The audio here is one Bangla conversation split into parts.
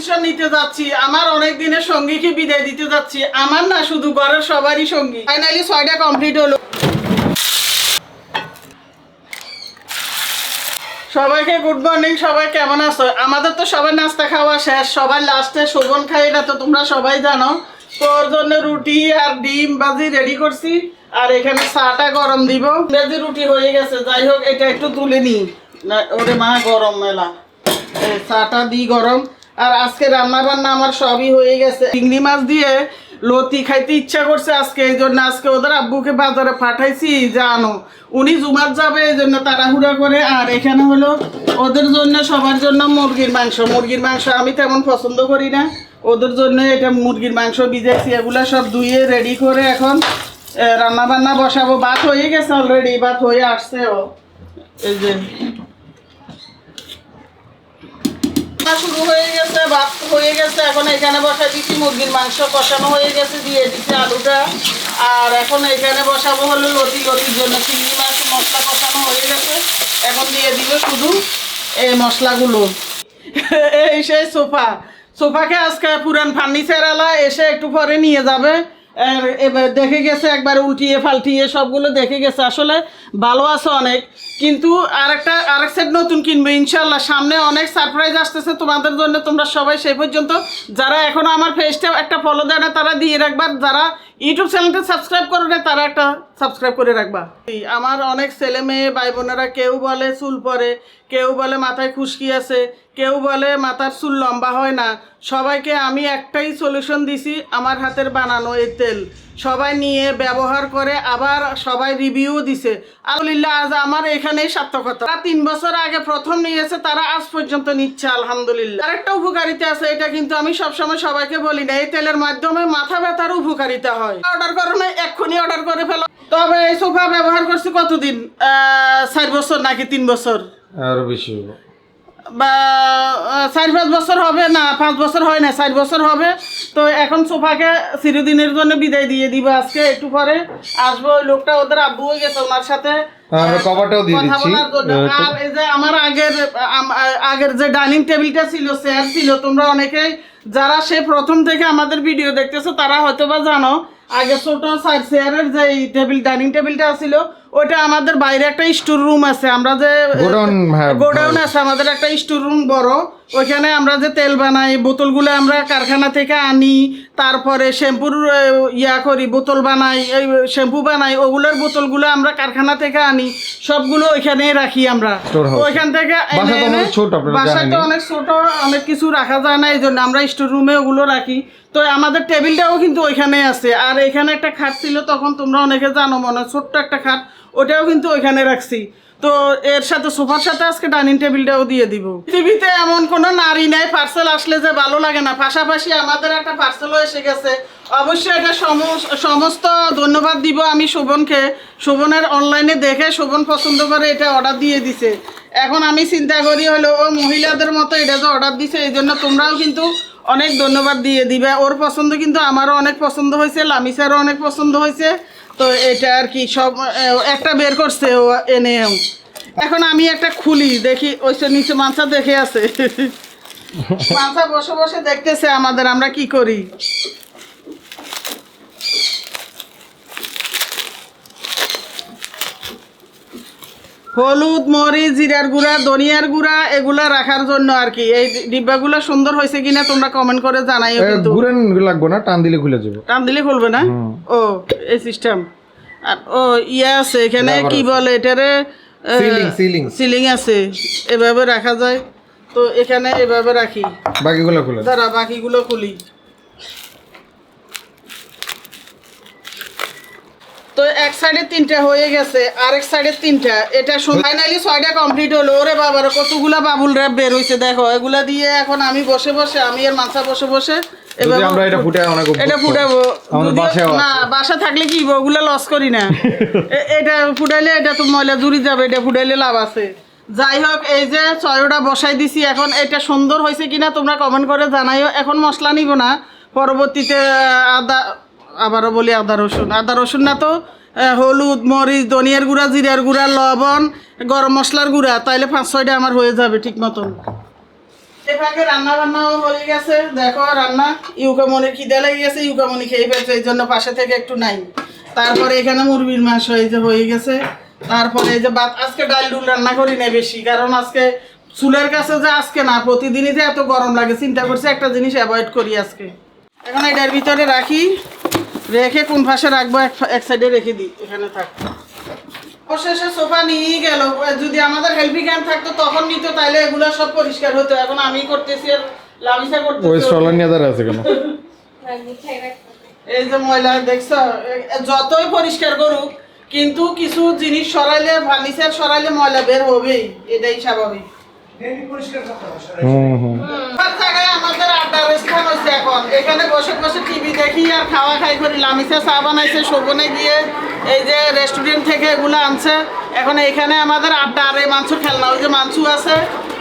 ডিসিশন নিতে যাচ্ছি, আমার অনেক দিনের সঙ্গীকে বিদায় দিতে যাচ্ছি, আমার না শুধু ঘরের সবারই সঙ্গী। ফাইনালি 6টা কমপ্লিট হলো। সবাইকে গুড মর্নিং। সবাই কেমন আছো? আমাদের তো সবাই নাস্তা খাওয়া শেষ, সবাই লাস্টে শোভন খাই না, তো তোমরা সবাই জানো। তোর জন্য রুটি আর ডিম ভাজি রেডি করছি, আর এখানে চাটা গরম দিব। ইংরেজি রুটি হয়ে গেছে, যাই হোক এটা একটু তুলে নি। ওরে মা গরম মেলা, চাটা দিই গরম। আর আজকে রান্না বান্না আমার সবই হয়ে গেছে। চিংড়ি মাছ দিয়ে লতি খাইতে ইচ্ছা করছে আজকে, এই জন্য আজকে ওদের আব্বুকে বাজারে পাঠাইছি। জানো উনি জুমার যাবে, এই জন্য তাড়াহুড়া করে। আর এখানে হলো ওদের জন্য, সবার জন্য মুরগির মাংস। মুরগির মাংস আমি তেমন পছন্দ করি না, ওদের জন্য এটা মুরগির মাংস ভিজাইছি। এগুলা সব ধুয়ে রেডি করে এখন রান্না বান্না বসাবো। ভাত হয়ে গেছে অলরেডি, ভাত হয়ে আসছেও। এই যে শুরু হয়ে গেছে, ভাত হয়ে গেছে। এখন এখানে বসাই দিচ্ছি মুরগির মাংস, কষানো হয়ে গেছে, দিয়ে দিচ্ছি আলুটা। আর এখন এখানে বসাবো হলো লতি। লতির জন্য চিংড়ি মাছ মশলা কষানো হয়ে গেছে, এখন দিয়ে দিব শুধু এই মশলাগুলো। এই সেই সোফাকে আজকে পুরান ফার্নিচার আলা এসে একটু পরে নিয়ে যাবে। এবার দেখে গেছে একবার উল্টিয়ে ফাল্টিয়ে সবগুলো দেখে গেছে। আসলে ভালো আছে অনেক, কিন্তু আরেক সেট নতুন কিনবে ইনশাল্লাহ। সামনে অনেক সারপ্রাইজ আসতেছে তোমাদের জন্য। তোমরা সবাই সেই পর্যন্ত যারা এখনো আমার পেজটা একটা ফলো দেয় না তারা দিয়ে রাখবা, যারা ইউটিউব চ্যানেলটা সাবস্ক্রাইব করে না তারা একটা সাবস্ক্রাইব করে রাখবা। আমার অনেক ছেলে মেয়ে ভাই বোনেরা কেউ বলে চুল পড়ে, কেউ বলে মাথায় খুশকি আছে, কেউ বলে মাথার চুল লম্বা হয় না। সবাইকে আমি একটাই সলিউশন দিছি, আমার হাতের বানানো এই তেল। সবাই নিয়ে ব্যবহার করে, আবার সবাই রিভিউ দিছে। আলহামদুলিল্লাহ আজ আমার এখানেই সার্থকতা। 3 বছর আগে প্রথম নিয়েছে, তারা আজ পর্যন্ত নিচ্ছে আলহামদুলিল্লাহ। আরেকটা উপকারিতা আছে, এটা কিন্তু আমি সবসময় সবাইকে বলি না। এই তেলের মাধ্যমে মাথা ব্যথার উপকারিতা হয়। অর্ডার করো না, এক্ষুনি অর্ডার করে ফেলো। তবে এই সোফা ব্যবহার করছি কতদিন, 4 বছর নাকি 3 বছর, আরো বেশি বা 4-5 বছর হবে না, 5 বছর হয় না, 4 বছর হবে। তো এখন সোফাকে চিরদিনের জন্য বিদায় দিয়ে দিব। আজকে একটু পরে আসবো, ওই লোকটা ওদের আব্বু হয়ে গেছে, ওনার সাথে আমরা কভারটাও দিয়ে দিচ্ছি। আর এই যে আমার আগের যে ডাইনিং টেবিলটা ছিল, চেয়ার ছিল, তোমরা অনেকেই যারা সে প্রথম থেকে আমাদের ভিডিও দেখতেছো তারা হয়তো বা জানো, আগে ছোট চেয়ারের যে ডাইনিং টেবিলটা ছিল, ওটা আমাদের বাইরে একটা স্টোর রুম আছে। আমরা যে গোডাউন আছে আমাদের একটা স্টোর রুম বড়, ওইখানে আমরা যে তেল বানাই, বোতলগুলো আমরা কারখানা থেকে আনি, তারপরে শ্যাম্পুর করি, বোতল বানাই, এই শ্যাম্পু বানাই, ওগুলোর বোতলগুলো আমরা কারখানা থেকে আনি, সবগুলো ওইখানেই রাখি আমরা। ওইখান থেকে বাসায় তো অনেক ছোট, অনেক কিছু রাখা যায় না, এই জন্য আমরা স্টোর রুমে ওগুলো রাখি। তো আমাদের টেবিলটাও কিন্তু ওইখানে আছে। আর এখানে একটা খাট ছিল, তখন তোমরা অনেকে জানো মনে, ছোট্ট একটা খাট, ওটাও কিন্তু ওইখানে রাখছি। তো এর সাথে সোফার সাথে আজকে ডাইনিং টেবিলটাও দিয়ে দিব। পৃথিবীতে এমন কোনো নারী নাই পার্সেল আসলে যে ভালো লাগে না। পাশাপাশি আমাদের একটা পার্সেলও এসে গেছে। অবশ্যই এটা সমস্ত ধন্যবাদ দিব আমি শোভনকে। শোভনের অনলাইনে দেখে শোভন পছন্দ করে এটা অর্ডার দিয়ে দিছে। এখন আমি চিন্তা করি হলো ও মহিলাদের মতো এটা যে অর্ডার দিছে, এই জন্য তোমরাও কিন্তু অনেক ধন্যবাদ দিয়ে দিবে। ওর পছন্দ কিন্তু আমারও অনেক পছন্দ হয়েছে, লামিসারও অনেক পছন্দ হয়েছে। তো এটা আর কি সব একটা বের করছে ও এনেও। এখন আমি একটা খুলি দেখি, ওই নিচে মাছা দেখে আছে, মাছা বসে বসে দেখতেছে আমাদের আমরা কি করি। হলুদ, মরিচ, জিরার গুঁড়া, ধনিয়ার গুঁড়া এগুলা রাখার জন্য আর কি। এই ডিব্বাগুলো সুন্দর হয়েছে কিনা তোমরা কমেন্ট করে জানাইও। কিন্তু ঘুরেন লাগবে না, টান দিলে খুলে যাবে। টান দিলে খুলবে না? ও এই সিস্টেম। আর ও আছে এখানে কি বলে এটারে, সিলিং আছে, এভাবে রাখা যায়। তো এখানে এভাবে রাখি, বাকিগুলো খুলে দাঁড়া বাকিগুলো খুলি। তো এক সাইডে 3টা হয়ে গেছে, আরেক সাইডে 3টা। এটা ফাইনালি 6টা কমপ্লিট হলো। ওরে বাবার কতগুলা বাবুল র্যাপ বের হয়েছে দেখো। এগুলা দিয়ে এখন আমি বসে বসে, আমি আর মাথা বসে বসে এটা ফুটাবো। না বাসা থাকলে কি ওগুলা লস করি না। এটা ফুটাইলে এটা তো ময়লা জুড়ি যাবে, এটা ফুটাইলে লাভ আছে। যাই হোক, এই যে 6টা বসাই দিছি। এখন এটা সুন্দর হয়েছে কিনা তোমরা কমেন্ট করে জানাইও। এখন মশলা নিব না, পরবর্তীতে আবারও বলি আদা রসুন না তো হলুদ, মরিচ, ধনিয়ার গুঁড়া, জিরার গুঁড়া, লবণ, গরম মশলার গুঁড়া, তাইলে 5-6টা আমার হয়ে যাবে ঠিক মতন। এভাবে রান্না বান্নাও হয়ে গেছে, দেখো রান্না ইউকামনি খিদে লেগে গেছে, ইউকামনি খেয়ে ফেলছে, এই জন্য পাশে থেকে একটু নাই। তারপরে এখানে মুরগির মাংস এই যে হয়ে গেছে। তারপরে এই যে ভাত, আজকে ডাল ডুল রান্না করি না বেশি, কারণ আজকে চুলের কাছে যে আজকে না প্রতিদিনই যে এত গরম লাগে, চিন্তা করছি একটা জিনিস অ্যাভয়েড করি আজকে। এখন এটার ভিতরে রাখি, রেখে কোন পাশে রাখবো এক সাইডে রেখে দিই, এখানে থাক। অবশেষে সোফা নিয়েই গেল, যদি আমাদের হেল্পিং হ্যান্ড থাকতো তখন নিত, তাইলে এগুলো সব পরিষ্কার হতো। এখন আমি করতেছি আর লামিসা ওই করতেছি। স্ট্রলার নিয়ে দাঁড়া আছে কেন? এই যে ময়লা দেখছো, যতই পরিষ্কার করুক কিন্তু কিছু জিনিস সরাইলে, ফার্নিচার সরাইলে ময়লা বের হবেই, এটাই স্বাভাবিক। সব জায়গায় আমাদের আড্ডার স্থান হচ্ছে এখন, এখানে বসে বসে টিভি দেখি আর খাওয়া খাই করি। লামিসা চা বানাইছে, শোভনে গিয়ে এই যে রেস্টুরেন্ট থেকে এগুলো আনছে। এখন এখানে আমাদের আড্ডা। আর এই মাংসুর খেলনা, ওই যে মাংসু আছে,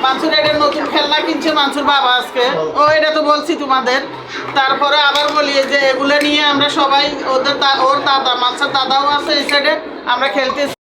মাংসুর এটা নতুন খেলনা কিনছে মাংসুর বাবা আজকে, ও এটা তো বলছি তোমাদের। তারপরে আবার বলি যে এগুলো নিয়ে আমরা সবাই, ওর দাদা মাংসের দাদাও আছে এই সাইডে, আমরা খেলতেছি।